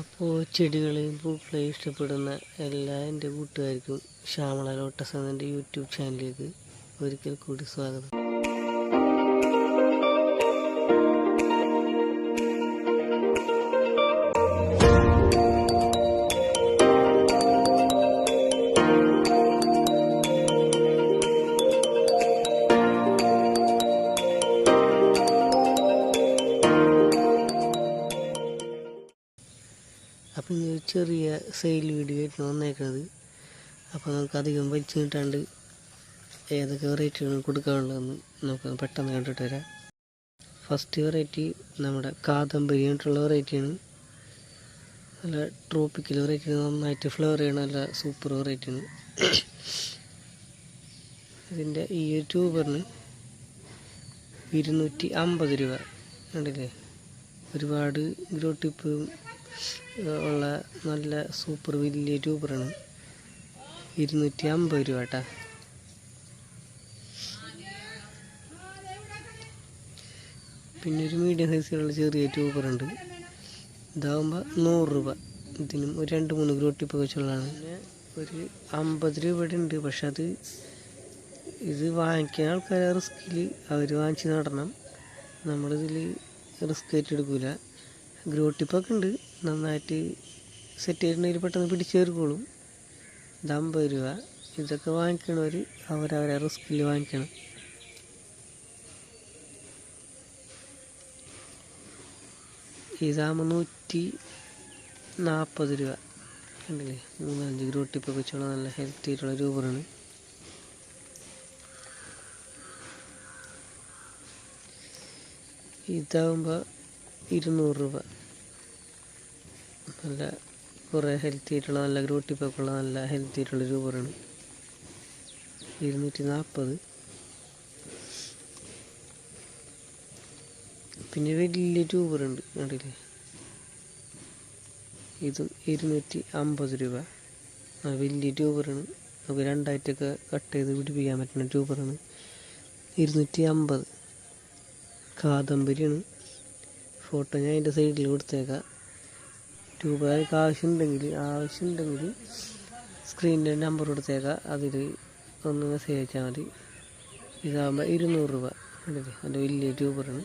അപ്പോൾ ചെടികളെയും പൂക്കളെയും ഇഷ്ടപ്പെടുന്ന എല്ലാ എൻ്റെ കൂട്ടുകാർക്കും ശ്യാമള ലോട്ടസ് എന്ന യൂട്യൂബ് ചാനലിലേക്ക് ഒരിക്കൽ കൂടി സ്വാഗതം. അപ്പം ഈ ചെറിയ സെയിൽ വീഡിയോ ആയിട്ട് വന്നേക്കുന്നത്. അപ്പോൾ നമുക്ക് അധികം വലിച്ചു കിട്ടാണ്ട് ഏതൊക്കെ വെറൈറ്റികൾ കൊടുക്കാനുള്ളതെന്ന് നമുക്ക് പെട്ടെന്ന് കണ്ടിട്ട് വരാം. ഫസ്റ്റ് വെറൈറ്റി നമ്മുടെ കാദംബരി ആയിട്ടുള്ള വെറൈറ്റിയാണ്. നല്ല ട്രോപ്പിക്കൽ വെറൈറ്റി, നന്നായിട്ട് ഫ്ലവർ ചെയ്യണ നല്ല സൂപ്പർ വെറൈറ്റിയാണ്. ഇതിൻ്റെ ഈ ട്യൂബറിന് 250 രൂപ. കണ്ടില്ലേ, ഒരുപാട് ഗ്രോ ടിപ്പ് ഉള്ള നല്ല സൂപ്പർ വലിയ ട്യൂബറാണ്. 250 രൂപ കേട്ടോ. പിന്നെ ഒരു മീഡിയം സൈസിലുള്ള ചെറിയ ട്യൂബറുണ്ട്. ഇതാകുമ്പോൾ 100 രൂപ. ഇതിനും ഒരു 2-3 ഗ്രോ ടിപ്പ് വെച്ചുള്ളതാണ്. പിന്നെ ഒരു 50 രൂപയുടെ ഉണ്ട്. പക്ഷെ ഇത് വാങ്ങിക്കുന്ന ആൾക്കാരെ റിസ്കിൽ അവർ വാങ്ങിച്ച് നടണം. നമ്മളിതിൽ റിസ്ക് ഏറ്റെടുക്കില്ല. ഗ്രോ ടിപ്പൊക്കെ ഉണ്ട്, നന്നായിട്ട് സെറ്റ് ചെയ്തിട്ടുണ്ടെങ്കിൽ പെട്ടെന്ന് പിടിച്ച് ചേർക്കോളും. ഇത് 50 രൂപ. ഇതൊക്കെ വാങ്ങിക്കണവർ അവരവരെ റിസ്കിൽ വാങ്ങിക്കണം. ഇതാകുമ്പോൾ 140 രൂപ. കണ്ടില്ലേ, 3-5 ഗ്രോ ടിപ്പൊക്കെ വെച്ചുള്ള നല്ല ഹെൽത്തി ആയിട്ടുള്ള ട്യൂബറാണ്. ഇതാകുമ്പോൾ 200 രൂപ. നല്ല കുറേ ഹെൽത്തി ആയിട്ടുള്ള നല്ല ഗ്രോ ടിപ്പൊക്കെ ഉള്ള നല്ല ഹെൽത്തി ആയിട്ടുള്ള ട്യൂബറാണ്. 240. പിന്നെ വലിയ ട്യൂബറുണ്ട്, കണ്ടില്ലേ, ഇതും 250 രൂപ. വലിയ ട്യൂബറാണ്. നമുക്ക് 2ആയിട്ടൊക്കെ കട്ട് ചെയ്ത് പിടിപ്പിക്കാൻ പറ്റുന്ന ട്യൂബറാണ്. 250. കാദംബരിയാണ്. ഫോട്ടോ ഞാൻ അതിൻ്റെ സൈഡിൽ കൊടുത്തേക്കാം. ട്യൂബർക്ക് ആവശ്യമുണ്ടെങ്കിൽ സ്ക്രീനിൻ്റെ നമ്പർ കൊടുത്തേക്കാം. അതിൽ ഒന്ന് മെസ്സേജ് അയച്ചാൽ മതി. ഇതാകുമ്പോൾ 200 രൂപ. കണ്ടില്ലേ, നല്ല വലിയ ട്യൂബറാണ്.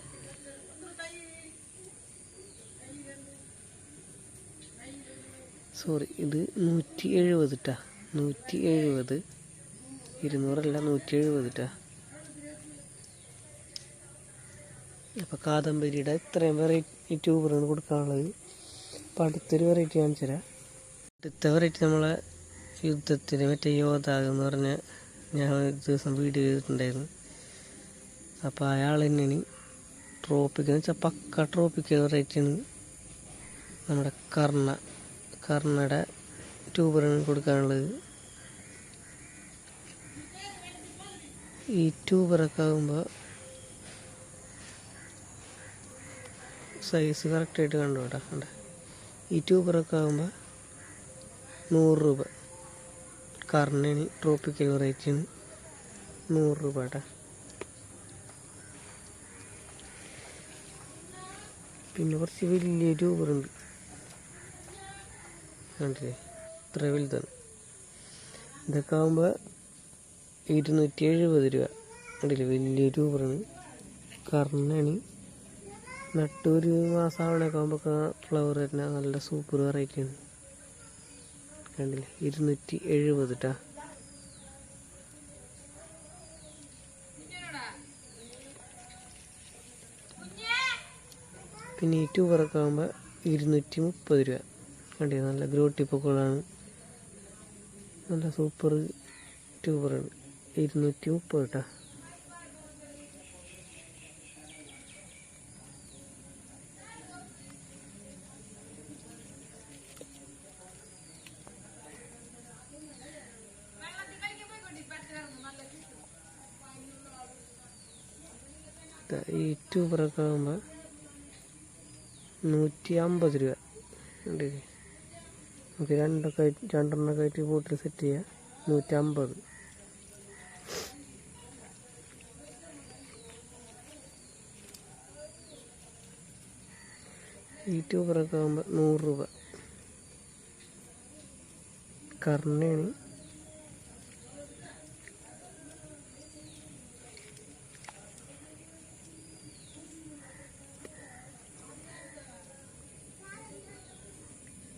സോറി, ഇത് 170 കേട്ടോ. 170, 200 അല്ല, 170 കേട്ടോ. അപ്പോൾ കാദംബരിയുടെ ഇത്രയും വെറൈറ്റി ട്യൂബറാണ് കൊടുക്കാനുള്ളത്. അപ്പോൾ അടുത്തൊരു വെറൈറ്റി കാണിച്ചു തരാം. അടുത്ത വെറൈറ്റി നമ്മളെ യുദ്ധത്തിന് മറ്റേ യോദ്ധാവ് എന്ന് പറഞ്ഞ ഞാൻ ഒരു ദിവസം വീഡിയോ ചെയ്തിട്ടുണ്ടായിരുന്നു. അപ്പോൾ അയാൾ തന്നെയാണ് ട്രോപ്പിക്കൽ എന്ന് വെച്ചാൽ പക്ക ട്രോപ്പിക്കൽ വെറൈറ്റിയാണ്. നമ്മുടെ കർണയുടെ ട്യൂബറാണ് കൊടുക്കാനുള്ളത്. ഈ ട്യൂബറൊക്കെ ആകുമ്പോൾ സൈസ് കറക്റ്റായിട്ട് കണ്ടോട്ടാ. ഈ ട്യൂബറൊക്കെ ആകുമ്പോൾ 100 രൂപ. കർണയാണ്, ട്രോപ്പിക്കൽ വെറൈറ്റിയാണ്. 100 രൂപ കേട്ടോ. പിന്നെ കുറച്ച് വലിയ ട്യൂബറുണ്ട്, കണ്ടില്ലേ, ഇത്ര വലുതാണ്. ഇതൊക്കെ ആകുമ്പോൾ 270 രൂപ. കണ്ടില്ലേ, വലിയ ട്യൂബറാണ്. കർണയാണ്. നട്ടൊരു മാസം ആവണൊക്കെ ആകുമ്പോൾ ഫ്ലവർ വരുന്ന നല്ല സൂപ്പർ വെറൈറ്റിയാണ്. കണ്ടില്ലേ, 270 കേട്ടോ. പിന്നെ ഈ ട്യൂബറൊക്കെ ആകുമ്പോൾ 230 രൂപ. കണ്ടില്ലേ, നല്ല ഗ്രോ ടിപ്പൊക്കെയാണ്. നല്ല സൂപ്പർ ട്യൂബറാണ്. 230 കേട്ടോ. ഈ ട്യൂബറൊക്കെ ആകുമ്പോൾ 150 രൂപ. കണ്ടില്ലേ, നമുക്ക് രണ്ടെണ്ണമൊക്കെ ആയിട്ട് ബോട്ടിൽ സെറ്റ് ചെയ്യാം. 150. ഈ ട്യൂബറൊക്കെ ആകുമ്പോൾ 100 രൂപ. കർണയാണ്.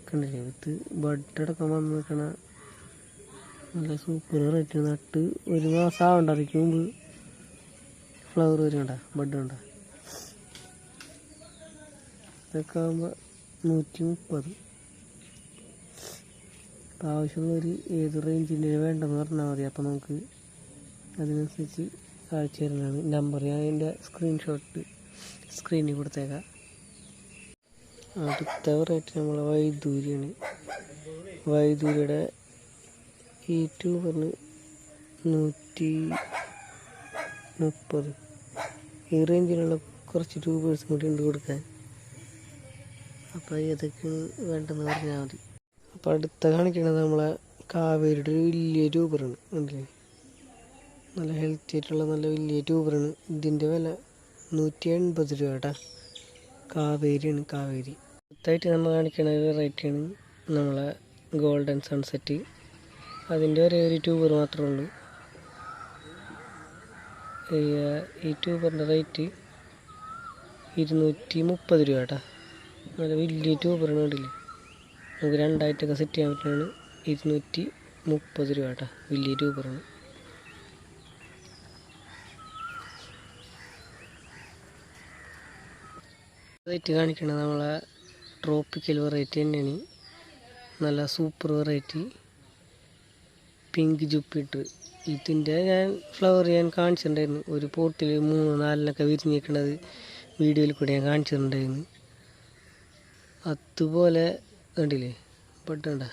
കണ്ടില്ലേ വിത്ത് ബഡടക്കം വന്ന് നിൽക്കണ നല്ല സൂപ്പർ റേറ്റ്. നട്ട് ഒരു മാസം ആവണ്ട, അതിക്ക് മുമ്പ് ഫ്ലവർ വരും. ബഡ് വേണ്ട. ഇതൊക്കെ ആകുമ്പോൾ 130. അപ്പോൾ ആവശ്യമുള്ളൊരു ഏത് റേഞ്ചിൻ്റെ വേണ്ടെന്ന് പറഞ്ഞാൽ മതി. അപ്പോൾ നമുക്ക് അതിനനുസരിച്ച് അയച്ചു തരുന്നതാണ്. നമ്പർ ഞാൻ അതിൻ്റെ സ്ക്രീൻഷോട്ട് സ്ക്രീനിൽ കൊടുത്തേക്കാം. അടുത്ത വെറൈറ്റി നമ്മളെ വൈദൂരിയാണ്. വൈദൂരിയുടെ ഈ ട്യൂബറിന് 130. ഈ റേഞ്ചിലുള്ള കുറച്ച് ട്യൂബേഴ്സ് കൂടി ഉണ്ട് കൊടുക്കാൻ. അപ്പോൾ ഏതൊക്കെ വേണ്ടെന്ന് പറഞ്ഞാൽ മതി. അപ്പോൾ അടുത്ത കാണിക്കുന്നത് നമ്മളെ കാവേരിയുടെ ഒരു വലിയ ട്യൂബറാണ്. കണ്ടില്ലേ, നല്ല ഹെൽത്തി ആയിട്ടുള്ള നല്ല വലിയ ട്യൂബറാണ്. ഇതിൻ്റെ വില 180 രൂപ കേട്ടോ. കാവേരിയാണ്, കാവേരി. അടുത്തായിട്ട് നമ്മൾ കാണിക്കുന്ന ഒരു വെറൈറ്റിയാണ് നമ്മളെ ഗോൾഡൻ സൺസെറ്റ്. അതിൻ്റെ ഒരു ട്യൂബർ മാത്രമേ ഉള്ളൂ. ഈ ട്യൂബറിൻ്റെ റേറ്റ് 230 രൂപ കേട്ടോ. നല്ല വലിയ ട്യൂബറാണ്. കണ്ടില്ലേ, നമുക്ക് 2 ആയിട്ടൊക്കെ സെറ്റ് ചെയ്യാൻ പറ്റുന്നതാണ്. 230 രൂപ കേട്ടോ, വലിയ ട്യൂബറാണ്. വെറൈറ്റി കാണിക്കണത് നമ്മളെ ട്രോപ്പിക്കൽ വെറൈറ്റി തന്നെയാണ്. നല്ല സൂപ്പർ വെറൈറ്റി പിങ്ക് ജുപ്പിറ്റർ. ഇതിൻ്റെ ഫ്ലവർ ഞാൻ കാണിച്ചിട്ടുണ്ടായിരുന്നു. ഒരു പോട്ടിൽ 3-4 വിരിഞ്ഞിരിക്കണത് വീഡിയോയിൽ കൂടെ ഞാൻ കാണിച്ചിട്ടുണ്ടായിരുന്നു. അതുപോലെ കണ്ടില്ലേ ബഡ് കണ്ട.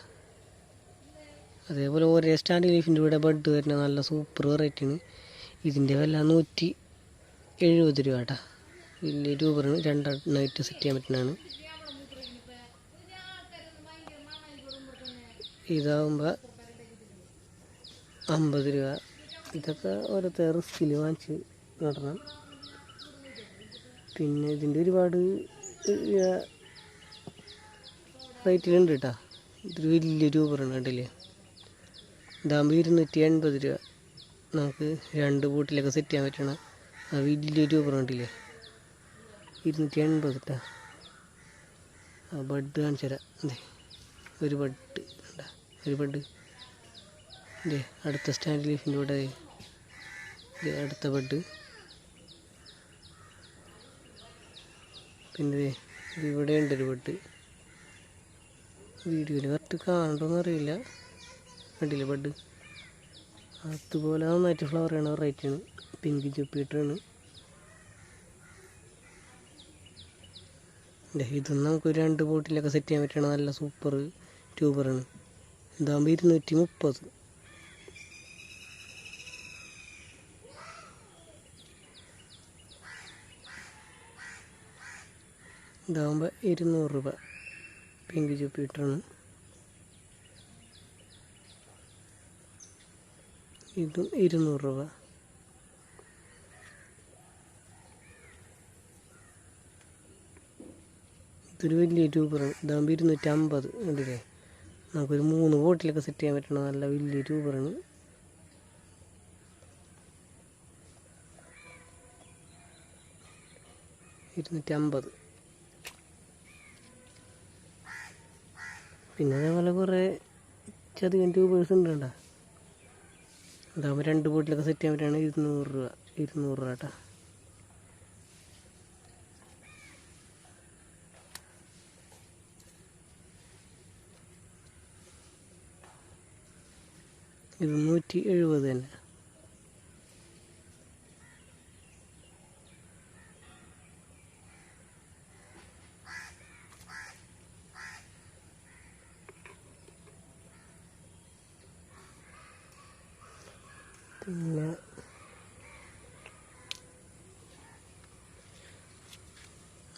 അതേപോലെ ഒരേ സ്റ്റാൻഡ് ലീഫിൻ്റെ കൂടെ ബഡ് വരുന്ന നല്ല സൂപ്പർ വെറൈറ്റിയാണ്. ഇതിൻ്റെ വില 170 രൂപ കേട്ടോ. വലിയ ട്യൂബറാണ്. 2 നൈറ്റ് സെറ്റ് ചെയ്യാൻ പറ്റുന്നതാണ്. ഇതാകുമ്പോൾ 50 രൂപ. ഇതൊക്കെ ഓരോരുത്തർ റിസ്കിൽ വാങ്ങിച്ച് നടണം. പിന്നെ ഇതിൻ്റെ ഒരുപാട് റേറ്റിലുണ്ട് കേട്ടോ. ഇതൊരു വലിയ ട്യൂബറാണ്. കണ്ടില്ലേ, ഇതാകുമ്പോൾ 280 രൂപ. നമുക്ക് 2 ബോട്ടിലൊക്കെ സെറ്റ് ചെയ്യാൻ പറ്റണ ആ വലിയ ട്യൂബർ കണ്ടില്ലേ, 280 കേട്ടോ. ആ ബഡ് കാണിച്ചു തരാം. അതെ, ഒരു ബഡ് ഉണ്ടാ, ഒരു ബഡ്. ഇതേ അടുത്ത സ്റ്റാൻഡ് ലീഫിൻ്റെ കൂടെ അടുത്ത ബഡ്. പിന്നെ ഇവിടെ ഉണ്ടൊരു ബഡ്. വീഡിയോയിൽ കറക്റ്റ് കാണണ്ടോന്ന് അറിയില്ല. കണ്ടില്ലേ ബഡ്. അതുപോലെ നന്നായിട്ട് ഫ്ലവർ ചെയ്യണ വെറൈറ്റിയാണ്. പിങ്ക് ജുപ്പിറ്ററാണ്. ഇതൊന്നും നമുക്ക് 2 ബോട്ടിലൊക്കെ സെറ്റ് ചെയ്യാൻ പറ്റണ നല്ല സൂപ്പർ ട്യൂബറാണ്. ഇതാകുമ്പോൾ 230. ഇതാകുമ്പോൾ 200 രൂപ. പിങ്ക് ജുപ്പിറ്ററാണ്. ഇതും 200 രൂപ. ഇതൊരു വലിയ ട്യൂബറാണ്. ഇതാകുമ്പോൾ 250. കണ്ടില്ലേ, നമുക്കൊരു 3 ബോട്ടിലൊക്കെ സെറ്റ് ചെയ്യാൻ പറ്റണ നല്ല വലിയ ട്യൂബറാണ്. $250. പിന്നെ അതേപോലെ കുറേ അധികം ട്യൂബേഴ്സ് ഉണ്ട് കേട്ടോ. ഇതാകുമ്പോൾ 2 ബോട്ടിലൊക്കെ സെറ്റ് ചെയ്യാൻ പറ്റുകയാണ് 200 രൂപ. 200 രൂപ കേട്ടോ. ഇത് 170 തന്നെ. പിന്നെ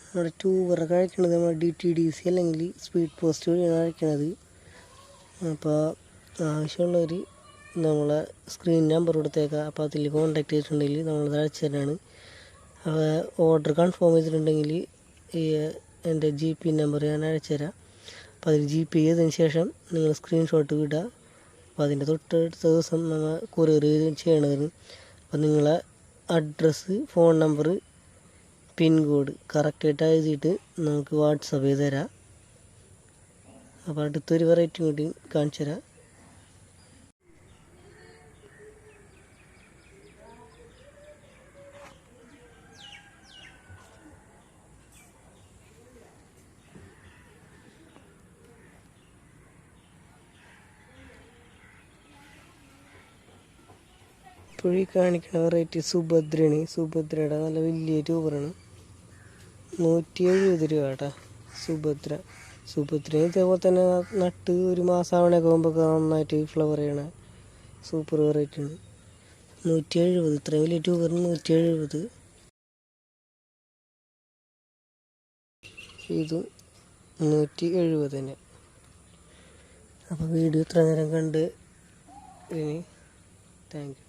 നമ്മുടെ ട്യൂബറൊക്കെ അയക്കണത് നമ്മൾ DTDC അല്ലെങ്കിൽ സ്പീഡ് പോസ്റ്റ് വഴിയാണ് അയക്കണത്. അപ്പോൾ ആവശ്യമുള്ളവർ നമ്മളെ സ്ക്രീൻ നമ്പർ കൊടുത്തേക്കാം. അപ്പോൾ അതിൽ കോൺടാക്ട് ചെയ്തിട്ടുണ്ടെങ്കിൽ നമ്മളത് അയച്ചു തരാനാണ്. ഓർഡർ കൺഫേം ചെയ്തിട്ടുണ്ടെങ്കിൽ ഈ എൻ്റെ GP നമ്പർ ഞാൻ അയച്ചു തരാം. അപ്പോൾ അതിൽ GP ചെയ്തതിന് ശേഷം നിങ്ങൾ സ്ക്രീൻഷോട്ട് വിടുക. അപ്പോൾ അതിൻ്റെ തൊട്ടടുത്ത ദിവസം നമ്മൾ കൊറിയർ ചെയ്യണത്. അപ്പോൾ നിങ്ങളെ അഡ്രസ്സ്, ഫോൺ നമ്പർ, പിൻകോഡ് കറക്റ്റായിട്ട് എഴുതിയിട്ട് നമുക്ക് വാട്സപ്പ് ചെയ്ത് തരാം. അപ്പോൾ അടുത്തൊരു വെറൈറ്റി കൂടി കാണിച്ചു തരാം. ഇപ്പോഴീ കാണിക്കുന്ന വെറൈറ്റി സുഭദ്രയാണ്. സുഭദ്രയുടെ നല്ല വലിയ ട്യൂബറാണ്. 170 രൂപ കേട്ടോ സുഭദ്ര ഇതേപോലെ തന്നെ നട്ട് ഒരു മാസം ആവണൊക്കെ മുമ്പൊക്കെ നന്നായിട്ട് ഫ്ലവർ ചെയ്യണ സൂപ്പർ വെറൈറ്റിയാണ്. 170, ഇത്രയും വലിയ ട്യൂബറിന് 170. ഇതും 170 തന്നെ. അപ്പോൾ വീഡിയോ ഇത്ര നേരം കണ്ട് താങ്ക് യു.